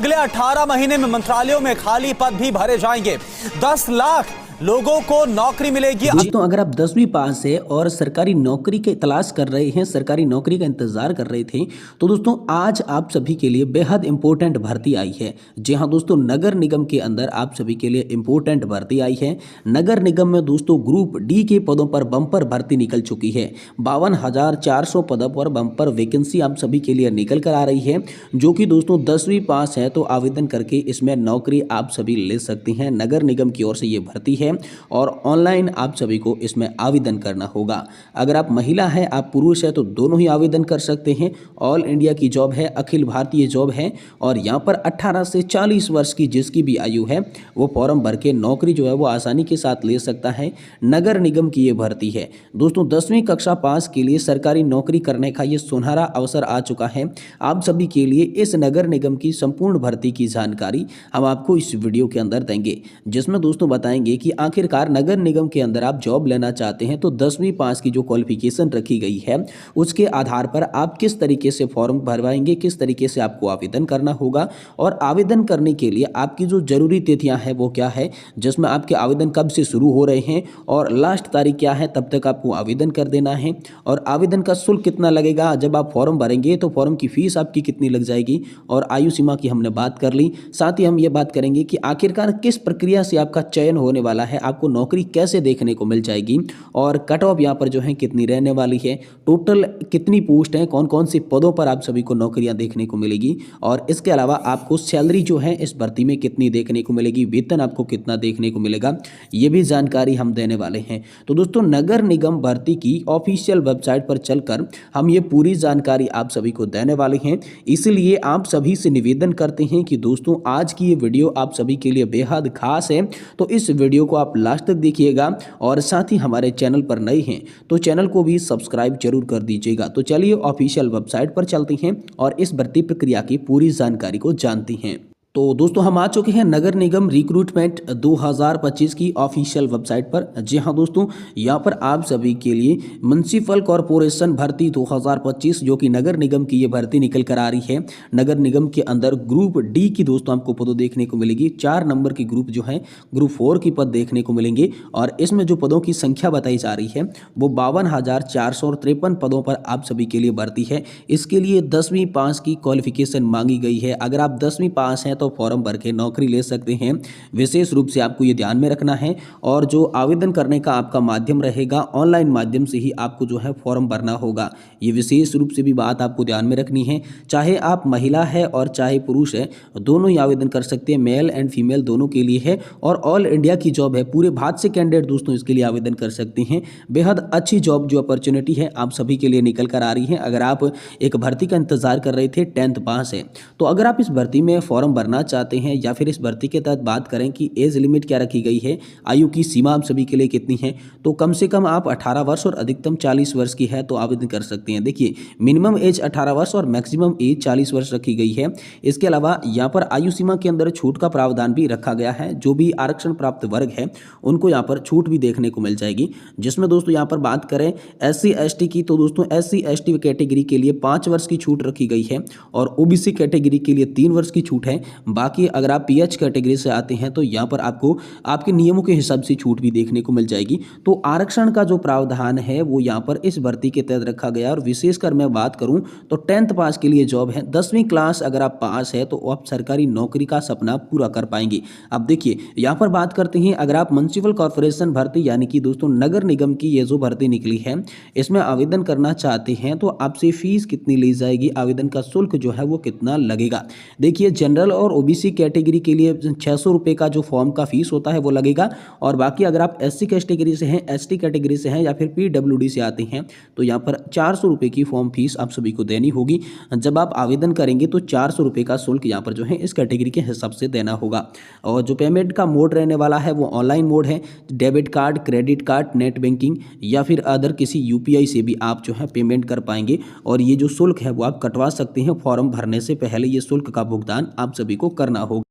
अगले 18 महीने में मंत्रालयों में खाली पद भी भरे जाएंगे। 10 लाख लोगों को नौकरी मिलेगी। दोस्तों, अगर आप 10वीं पास है और सरकारी नौकरी की तलाश कर रहे हैं, सरकारी नौकरी का इंतजार कर रहे थे, तो दोस्तों आज आप सभी के लिए बेहद इंपॉर्टेंट भर्ती आई है। जी हाँ दोस्तों, नगर निगम के अंदर आप सभी के लिए इंपॉर्टेंट भर्ती आई है। नगर निगम में दोस्तों ग्रुप डी के पदों पर बम्पर भर्ती निकल चुकी है। 52,400 पदों पर बम्पर वैकेंसी आप सभी के लिए निकल कर आ रही है, जो कि दोस्तों 10वीं पास है तो आवेदन करके इसमें नौकरी आप सभी ले सकती हैं। नगर निगम की ओर से ये भर्ती है और ऑनलाइन आप सभी को इसमें आवेदन करना होगा। अगर आप महिला हैं, आप पुरुष है, तो दोनों ही आवेदन कर सकते हैं। ऑल इंडिया की जॉब है, अखिल भारतीय जॉब है और यहाँ पर 18 से 40 वर्ष की जिसकी भी आयु है वो फॉर्म भर के नौकरी जो है वो आसानी के साथ ले सकता है। नगर निगम की ये भर्ती है दोस्तों। 10वीं कक्षा पास के लिए सरकारी नौकरी करने का ये सुनहरा अवसर आ चुका है। आप सभी के लिए इस नगर निगम की संपूर्ण भर्ती की जानकारी हम आपको इस वीडियो के अंदर देंगे, जिसमें दोस्तों बताएंगे कि आखिरकार नगर निगम के अंदर आप जॉब लेना चाहते हैं तो 10वीं पास की जो क्वालिफिकेशन रखी गई है उसके आधार पर आप किस तरीके से फॉर्म भरवाएंगे, किस तरीके से आपको आवेदन करना होगा और आवेदन करने के लिए आपकी जो जरूरी तिथियां हैं वो क्या है, जिसमें आपके आवेदन कब से शुरू हो रहे हैं और लास्ट तारीख क्या है, तब तक आपको आवेदन कर देना है। और आवेदन का शुल्क कितना लगेगा, जब आप फॉर्म भरेंगे तो फॉर्म की फीस आपकी कितनी लग जाएगी और आयु सीमा की हमने बात कर ली। साथ ही हम ये बात करेंगे कि आखिरकार किस प्रक्रिया से आपका चयन होने वाला है, आपको नौकरी कैसे देखने को मिल जाएगी और कट ऑफ यहाँ पर जो है कितनी रहने वाली है, टोटल कितनी पोस्ट हैं, कौन कौन से पदों पर आप सभी को नौकरियां देखने को मिलेगी और इसके अलावा आपको सैलरी जो है इस भर्ती में कितनी देखने को मिलेगी, वेतन आपको कितना देखने को मिलेगा, ये भी जानकारी हम देने वाले हैं। तो दोस्तों नगर निगम भर्ती की ऑफिशियल वेबसाइट पर चलकर हम ये पूरी जानकारी आप सभी को देने वाले हैं। इसलिए आप सभी से निवेदन करते हैं कि दोस्तों आज की ये वीडियो आप सभी के लिए बेहद खास है, तो इस वीडियो को आप लास्ट तक देखिएगा और साथ ही हमारे चैनल पर नए हैं तो चैनल को भी सब्सक्राइब जरूर कर दीजिएगा। तो चलिए ऑफिशियल वेबसाइट पर चलते हैं और इस भर्ती प्रक्रिया की पूरी जानकारी को जानते हैं। तो दोस्तों हम आ चुके हैं नगर निगम रिक्रूटमेंट 2025 की ऑफिशियल वेबसाइट पर। जी हाँ दोस्तों, यहाँ पर आप सभी के लिए म्युनिसिपल कॉरपोरेशन भर्ती 2025 जो कि नगर निगम की ये भर्ती निकल कर आ रही है। नगर निगम के अंदर ग्रुप डी की दोस्तों आपको पदों देखने को मिलेगी। 4 नंबर की ग्रुप जो है ग्रुप 4 की पद देखने को मिलेंगे और इसमें जो पदों की संख्या बताई जा रही है वो 52,453 पदों पर आप सभी के लिए भर्ती है। इसके लिए 10वीं पास की क्वालिफिकेशन मांगी गई है। अगर आप 10वीं पास हैं तो फॉर्म भर के नौकरी ले सकते हैं। विशेष रूप से आपको ये ध्यान में रखना है और जो आवेदन करने का आपका माध्यम रहेगा ऑनलाइन माध्यम से ही आपको जो है फॉर्म भरना होगा। ये विशेष रूप से भी बात आपको ध्यान में रखनी है। चाहे आप महिला है और चाहे पुरुष है, दोनों ही आवेदन कर सकते हैं। मेल एंड फीमेल दोनों के लिए है और ऑल इंडिया की जॉब है। पूरे भारत से कैंडिडेट दोस्तों इसके लिए आवेदन कर सकते हैं। बेहद अच्छी जॉब जो अपॉर्चुनिटी है आप सभी के लिए निकल कर आ रही है। अगर आप एक भर्ती का इंतजार कर रहे थे, 10th पास है, तो अगर आप इस भर्ती में फॉर्म भरना चाहते हैं या फिर इस भर्ती के तहत बात करें कि एज लिमिट क्या रखी गई है, आयु की सीमा आप सभी के लिए कितनी है, तो कम से कम आप 18 वर्ष और अधिकतम 40 वर्ष की है तो आवेदन कर सकते हैं। देखिए मिनिमम एज 18 वर्ष और मैक्सिमम एज 40 वर्ष रखी गई है। इसके अलावा यहाँ पर आयु सीमा के अंदर छूट का प्रावधान भी रखा गया है। जो भी आरक्षण प्राप्त वर्ग है उनको यहाँ पर छूट भी देखने को मिल जाएगी, जिसमें दोस्तों यहाँ पर बात करें SC ST की तो दोस्तों SC ST कैटेगरी के लिए 5 वर्ष की छूट रखी गई है और OBC कैटेगरी के लिए 3 वर्ष की छूट है। बाकी अगर आप PH कैटेगरी से आते हैं तो यहाँ पर आपको आपके नियमों के हिसाब से छूट भी देखने को मिल जाएगी। तो आरक्षण का जो प्रावधान है वो यहाँ पर इस भर्ती के तहत रखा गया। और विशेषकर मैं बात करूँ तो 10th पास के लिए जॉब है। 10वीं क्लास अगर आप पास है तो आप सरकारी नौकरी का सपना पूरा कर पाएंगे। अब देखिए यहाँ पर बात करते हैं, अगर आप म्युनिसिपल कॉर्पोरेशन भर्ती यानी कि दोस्तों नगर निगम की ये जो भर्ती निकली है इसमें आवेदन करना चाहते हैं तो आपसे फीस कितनी ली जाएगी, आवेदन का शुल्क जो है वो कितना लगेगा। देखिए जनरल और OBC कैटेगरी के लिए 600 रुपये का जो फॉर्म का फीस होता है वो लगेगा और बाकी अगर आप SC कैटेगरी से हैं, ST कैटेगरी से हैं या फिर PWD से आते हैं तो यहाँ पर 400 रुपये की फॉर्म फीस आप सभी को देनी होगी। जब आप आवेदन करेंगे तो 400 रुपये का शुल्क यहाँ पर जो है इस कैटेगरी के हिसाब से देना होगा। और जो पेमेंट का मोड रहने वाला है वो ऑनलाइन मोड है। Debit card, credit card, net banking या फिर अदर किसी UPI से भी आप जो है पेमेंट कर पाएंगे और ये जो शुल्क है वो आप कटवा सकते हैं। फॉर्म भरने से पहले ये शुल्क का भुगतान आप सभी को करना होगा।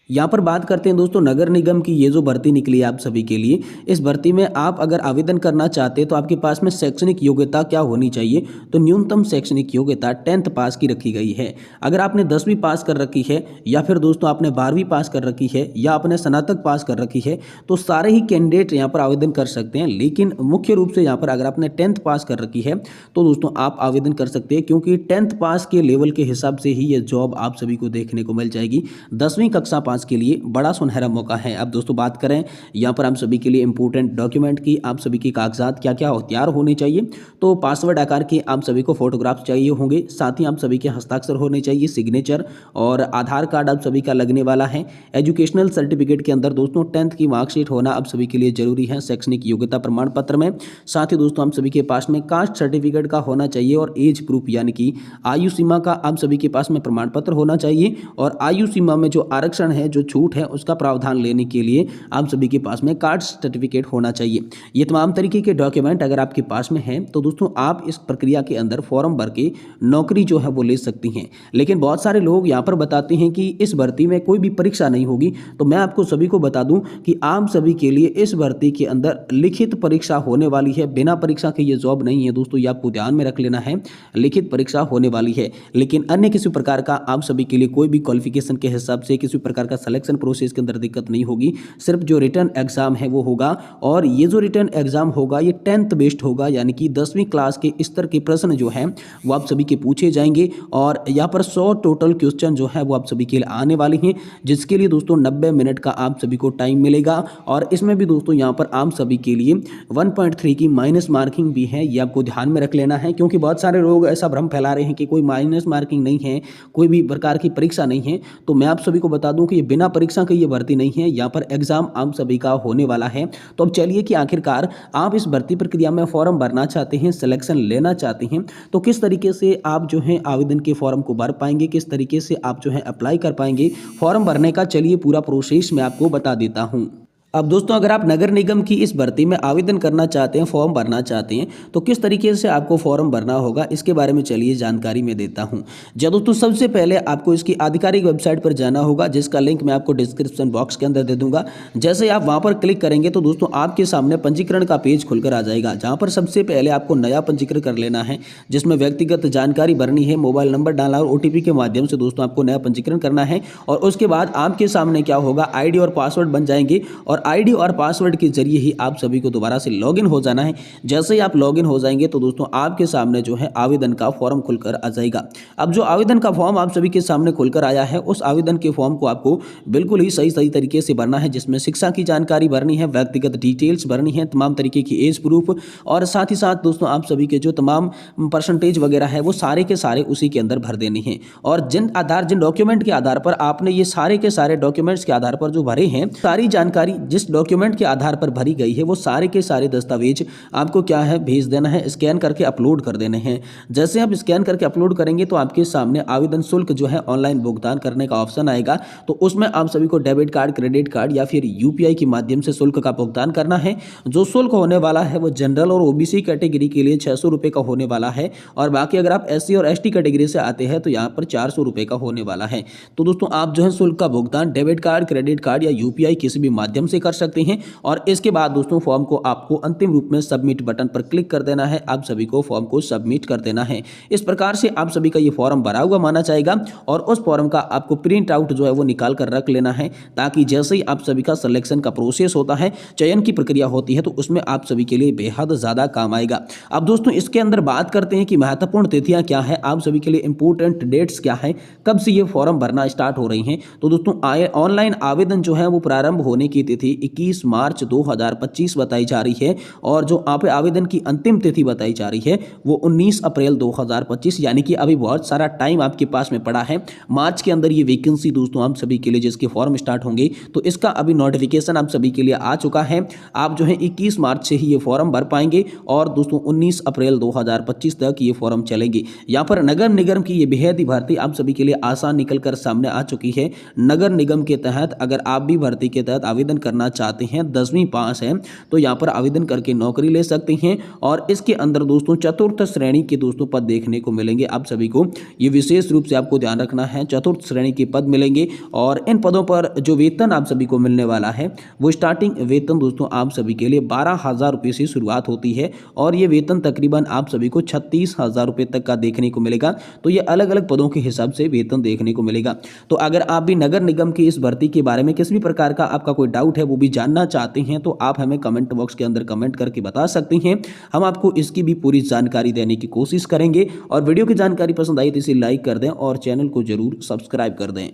यहाँ पर बात करते हैं दोस्तों नगर निगम की। ये जो भर्ती निकली है आप सभी के लिए, इस भर्ती में आप अगर आवेदन करना चाहते हैं तो आपके पास में शैक्षणिक योग्यता क्या होनी चाहिए, तो न्यूनतम शैक्षणिक योग्यता 10th पास की रखी गई है। अगर आपने 10वीं पास कर रखी है या फिर दोस्तों आपने 12वीं पास कर रखी है या आपने स्नातक पास कर रखी है तो सारे ही कैंडिडेट यहाँ पर आवेदन कर सकते हैं। लेकिन मुख्य रूप से यहाँ पर अगर आपने 10th पास कर रखी है तो दोस्तों आप आवेदन कर सकते हैं, क्योंकि 10th पास के लेवल के हिसाब से ही ये जॉब आप सभी को देखने को मिल जाएगी। 10वीं कक्षा पास के लिए बड़ा सुनहरा मौका है। अब दोस्तों बात करें यहाँ पर हम सभी के लिए इंपॉर्टेंट डॉक्यूमेंट की, आप सभी के कागजात क्या क्या तैयार होने चाहिए, तो पासवर्ड आकार के आप सभी को फोटोग्राफ चाहिए होंगे, साथ ही आप सभी के हस्ताक्षर होने चाहिए, सिग्नेचर और आधार कार्ड आप सभी का लगने वाला है। एजुकेशनल सर्टिफिकेट के अंदर दोस्तों 10th की मार्कशीट होना आप सभी के लिए जरूरी है शैक्षणिक योग्यता प्रमाण पत्र में। साथ ही दोस्तों हम सभी के पास में कास्ट सर्टिफिकेट का होना चाहिए और एज प्रूफ यानी कि आयु सीमा का आप सभी के पास में प्रमाण पत्र होना चाहिए। और आयु सीमा में जो आरक्षण है, जो छूट है, उसका प्रावधान लेने के लिए आप सभी के पास में कास्ट सर्टिफिकेट होना चाहिए। ये तमाम तरीके के डॉक्यूमेंट अगर आपके पास में है तो दोस्तों आप इस प्रक्रिया के अंदर फॉर्म भर के नौकरी जो है वो ले सकती हैं। लेकिन बहुत सारे लोग यहाँ पर बताते हैं कि इस भर्ती में कोई भी परीक्षा नहीं होगी, तो मैं आपको सभी को बता दूं कि आप सभी के लिए इस भर्ती के अंदर लिखित परीक्षा होने वाली है। बिना परीक्षा के ये जॉब नहीं है दोस्तों, ये आपको ध्यान में रख लेना है। लिखित परीक्षा होने वाली है, लेकिन अन्य किसी प्रकार का आप सभी के लिए कोई भी क्वालिफिकेशन के हिसाब से किसी प्रकार का सिलेक्शन प्रोसेस के अंदर दिक्कत नहीं होगी। सिर्फ जो रिटर्न एग्जाम है वो होगा, और ये जो रिटर्न एग्जाम होगा ये 10th बेस्ड होगा, यानी कि 10वीं क्लास के स्तर के प्रश्न जो हैं वो आप सभी के पूछे जाएंगे। और यहाँ पर 100 टोटल क्वेश्चन जो है वो आप सभी के लिए आने वाले हैं, जिसके लिए दोस्तों 90 मिनट का आप सभी को टाइम मिलेगा। और इसमें भी दोस्तों यहाँ पर आप सभी के लिए 1.3 की माइनस मार्किंग भी है, ये आपको ध्यान में रख लेना है। क्योंकि बहुत सारे लोग ऐसा भ्रम फैला रहे हैं कि कोई माइनस मार्किंग नहीं है, कोई भी प्रकार की परीक्षा नहीं है। तो मैं आप सभी को बता दूं कि ये बिना परीक्षा के ये भर्ती नहीं है, यहाँ पर एग्जाम आप सभी का होने वाला है। तो अब चलिए कि आखिरकार आप इस भर्ती प्रक्रिया में फॉर्म भरना चाहते हैं, सिलेक्शन लेना चाहते हैं, तो किस तरीके से आप जो है आवेदन के फॉर्म को भर पाएंगे, किस तरीके से आप जो है अप्लाई कर पाएंगे फॉर्म भरने का, चलिए पूरा प्रोसेस मैं आपको बता देता हूं। अब दोस्तों अगर आप नगर निगम की इस भर्ती में आवेदन करना चाहते हैं, फॉर्म भरना चाहते हैं, तो किस तरीके से आपको फॉर्म भरना होगा इसके बारे में चलिए जानकारी मैं देता हूं। जी दोस्तों, सबसे पहले आपको इसकी आधिकारिक वेबसाइट पर जाना होगा, जिसका लिंक मैं आपको डिस्क्रिप्शन बॉक्स के अंदर दे दूंगा। जैसे आप वहां पर क्लिक करेंगे तो दोस्तों आपके सामने पंजीकरण का पेज खुलकर आ जाएगा, जहां पर सबसे पहले आपको नया पंजीकरण कर लेना है, जिसमें व्यक्तिगत जानकारी भरनी है, मोबाइल नंबर डालना और OTP के माध्यम से दोस्तों आपको नया पंजीकरण करना है। और उसके बाद आपके सामने क्या होगा, ID और पासवर्ड बन जाएंगे, और ID और पासवर्ड के जरिए ही आप सभी को दोबारा से लॉगिन हो जाना है। जैसे ही आप लॉगिन हो जाएंगे तो दोस्तों आपके सामने जो है आवेदन का फॉर्म खुलकर आ जाएगा। अब जो आवेदन का फॉर्म आप सभी के सामने खुलकर आया है, उस आवेदन के फॉर्म को आपको बिल्कुल ही सही तरीके से भरना है, जिसमें शिक्षा की जानकारी भरनी है, व्यक्तिगत डिटेल्स भरनी है, तमाम तरीके की एज प्रूफ, और साथ ही साथ दोस्तों आप सभी के जो तमाम परसेंटेज वगैरह है वो सारे के सारे उसी के अंदर भर देने हैं। और जिन डॉक्यूमेंट के आधार पर आपने ये सारे के सारे डॉक्यूमेंट्स के आधार पर जो भरे हैं, सारी जानकारी जिस डॉक्यूमेंट के आधार पर भरी गई है वो सारे के सारे दस्तावेज आपको क्या है भेज देना है, स्कैन करके अपलोड कर देने हैं। जैसे आप स्कैन करके अपलोड करेंगे तो आपके सामने आवेदन शुल्क जो है ऑनलाइन भुगतान करने का ऑप्शन आएगा। तो उसमें आप सभी को डेबिट कार्ड, क्रेडिट कार्ड या फिर UPI के माध्यम से शुल्क का भुगतान करना है। जो शुल्क होने वाला है वो जनरल और OBC कैटेगरी के लिए 600 रुपये का होने वाला है, और बाकी अगर आप SC और ST कैटेगरी से आते हैं तो यहाँ पर 400 रुपये का होने वाला है। तो दोस्तों आप जो है शुल्क का भुगतान डेबिट कार्ड, क्रेडिट कार्ड या UPI किसी भी माध्यम से कर सकते हैं। और इसके बाद दोस्तों फॉर्म को आपको अंतिम रूप में सबमिट बटन पर क्लिक कर देना है, आप सभी को फॉर्म को सबमिट कर देना है। इस प्रकार से आप सभी का ये फॉर्म भरा हुआ माना जाएगा, और उस फॉर्म का आपको प्रिंट आउट जो है वो निकाल कर रख लेना है, ताकि जैसे ही आप सभी का सिलेक्शन का प्रोसेस होता है, चयन की प्रक्रिया होती है, तो उसमें आप सभी के लिए बेहद ज्यादा काम आएगा। अब दोस्तों इसके अंदर बात करते हैं कि महत्वपूर्ण तिथियां क्या है, आप सभी के लिए इंपोर्टेंट डेट्स क्या है, कब से ये फॉर्म भरना स्टार्ट हो रही हैं। तो दोस्तों ऑनलाइन आवेदन जो है वो प्रारंभ होने की तिथि 21 मार्च 2025 बताई जा रही है, और जो आप आवेदन की अंतिम तिथि बताई जा रही है वो 19 अप्रैल 2025, यानी कि अभी बहुत सारा टाइम आपके पास में पड़ा है। मार्च के अंदर ये वैकेंसी दोस्तों आप सभी के लिए जिसके फॉर्म स्टार्ट होंगे, तो इसका अभी नोटिफिकेशन आप सभी के लिए आ चुका है। आप जो है 21 मार्च से ही ये फॉर्म भर पाएंगे, और दोस्तों 19 अप्रैल 2025 तक ये फॉर्म चलेंगे। यहाँ पर नगर निगम की ये बेहद ही भर्ती आप सभी के लिए आसान निकल कर सामने आ चुकी है। नगर निगम के तहत अगर आप भी भर्ती के तहत आवेदन करना करना चाहते हैं, 10वीं पास है, तो यहाँ पर आवेदन करके नौकरी ले सकते हैं। और इसके अंदर दोस्तों चतुर्थ श्रेणी के दोस्तों पद देखने को मिलेंगे आप सभी को। ये विशेष रूप से आपको ध्यान रखना है, चतुर्थ श्रेणी के पद मिलेंगे और इन पदों पर जो वेतन आप सभी को मिलने वाला है वो स्टार्टिंग वेतन दोस्तों आप सभी के लिए 12,000 रुपये से शुरुआत होती है और ये वेतन तकरीबन आप सभी को 36,000 रुपये तक का देखने को मिलेगा। तो ये अलग अलग पदों के हिसाब से वेतन देखने को मिलेगा। तो अगर आप भी नगर निगम की इस भर्ती के बारे में किसी भी प्रकार का आपका कोई डाउट है वो भी जानना चाहते हैं तो आप हमें कमेंट बॉक्स के अंदर कमेंट करके बता सकते हैं। हम आपको इसकी भी पूरी जानकारी देने की कोशिश करेंगे। और वीडियो की जानकारी पसंद आई तो इसे लाइक कर दें और चैनल को जरूर सब्सक्राइब कर दें।